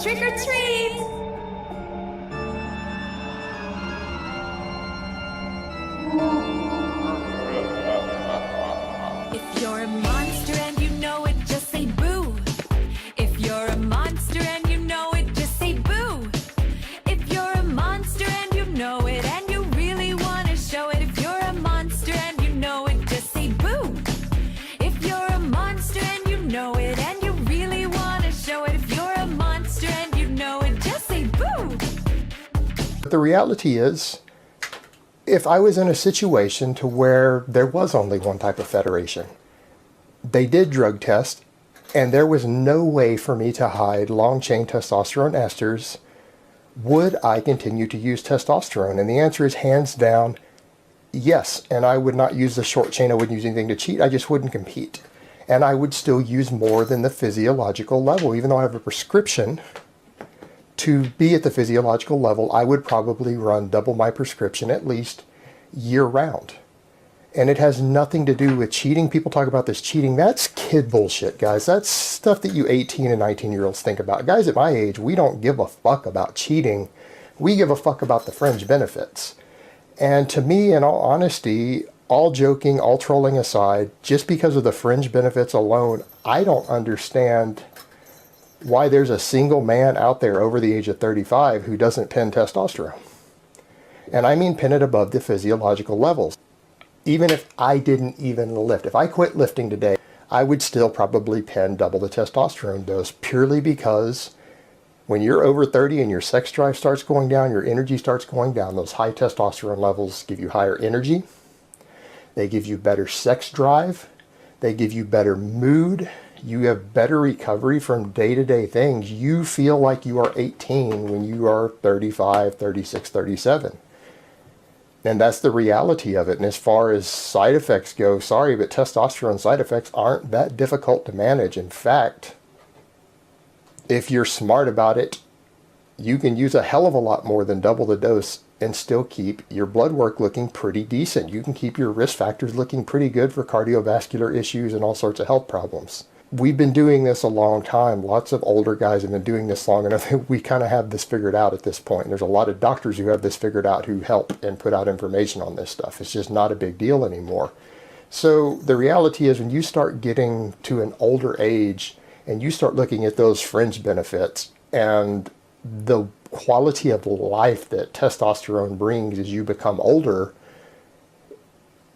trick or treat! If you're a monster and you know it, just say boo. If you're a monster and you know it, just say boo. If you're a monster and you know it and you really want to show it, if you're a monster and you know it, just say boo. If you're a monster and you know it and you really want to show it, if you're a monster and you know it, just say boo. But the reality is, if I was in a situation to where there was only one type of federation, they did drug test, and there was no way for me to hide long-chain testosterone esters, would I continue to use testosterone? And the answer is hands down, yes. And I would not use the short chain. I wouldn't use anything to cheat. I just wouldn't compete. And I would still use more than the physiological level. Even though I have a prescription to be at the physiological level, I would probably run double my prescription at least year-round. And it has nothing to do with cheating. People talk about this cheating. That's kid bullshit, guys. That's stuff that you 18 and 19-year-olds think about. Guys at my age, we don't give a fuck about cheating. We give a fuck about the fringe benefits. And to me, in all honesty, all joking, all trolling aside, just because of the fringe benefits alone, I don't understand why there's a single man out there over the age of 35 who doesn't pen testosterone. And I mean pen it above the physiological levels. Even if I didn't even lift, if I quit lifting today, I would still probably pen double the testosterone dose, purely because when you're over 30 and your sex drive starts going down, your energy starts going down, those high testosterone levels give you higher energy. They give you better sex drive. They give you better mood. You have better recovery from day-to-day things. You feel like you are 18 when you are 35, 36, 37. And that's the reality of it. And as far as side effects go, sorry, but testosterone side effects aren't that difficult to manage. In fact, if you're smart about it, you can use a hell of a lot more than double the dose and still keep your blood work looking pretty decent. You can keep your risk factors looking pretty good for cardiovascular issues and all sorts of health problems. We've been doing this a long time. Lots of older guys have been doing this long enough. We kind of have this figured out at this point. And there's a lot of doctors who have this figured out who help and put out information on this stuff. It's just not a big deal anymore. So the reality is, when you start getting to an older age and you start looking at those fringe benefits and the quality of life that testosterone brings as you become older,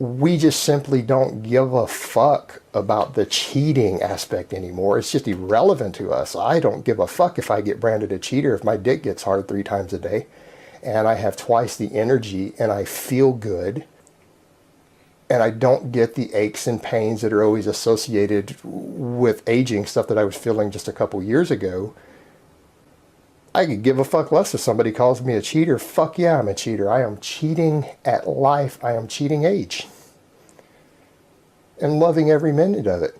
we just simply don't give a fuck about the cheating aspect anymore. It's just irrelevant to us. I don't give a fuck if I get branded a cheater, if my dick gets hard 3 times a day and I have twice the energy and I feel good and I don't get the aches and pains that are always associated with aging, stuff that I was feeling just a couple years ago. I could give a fuck less if somebody calls me a cheater. Fuck yeah, I'm a cheater. I am cheating at life. I am cheating age. And loving every minute of it.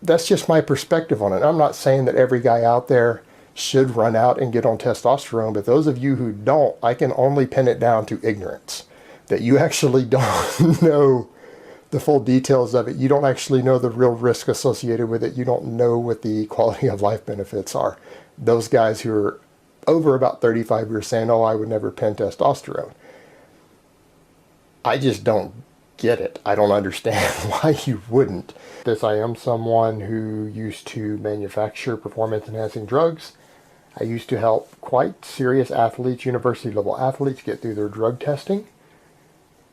That's just my perspective on it. I'm not saying that every guy out there should run out and get on testosterone, but those of you who don't, I can only pin it down to ignorance. That you actually don't know the full details of it. You don't actually know the real risk associated with it. You don't know what the quality of life benefits are. Those guys who are over about 35 are saying, oh, I would never pen testosterone. I just don't get it. I don't understand why you wouldn't. I am someone who used to manufacture performance-enhancing drugs. I used to help quite serious athletes, university-level athletes, get through their drug testing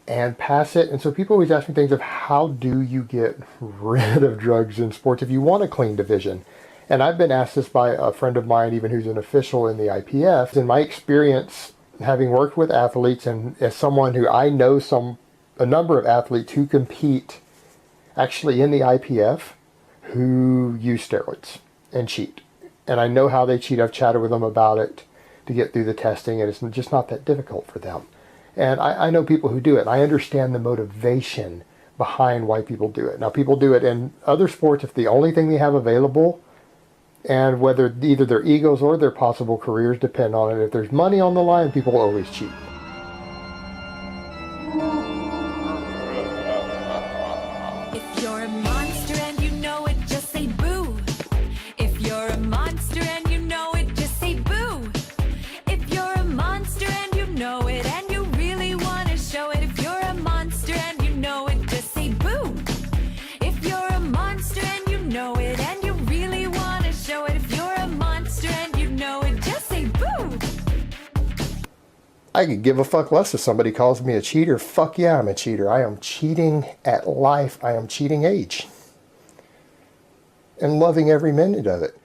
and pass it. And so people always ask me things of, how do you get rid of drugs in sports if you want a clean division? And I've been asked this by a friend of mine, even who's an official in the IPF. In my experience, having worked with athletes and as someone who I know a number of athletes who compete actually in the IPF who use steroids and cheat. And I know how they cheat. I've chatted with them about it to get through the testing, and it's just not that difficult for them. And I know people who do it. And I understand the motivation behind why people do it. Now, people do it in other sports if the only thing they have available, and whether either their egos or their possible careers depend on it. If there's money on the line, people always cheat. If you're a monster and you know it, just say boo. If you're a monster and you know it, just I could give a fuck less if somebody calls me a cheater. Fuck yeah, I'm a cheater. I am cheating at life. I am cheating age. And loving every minute of it.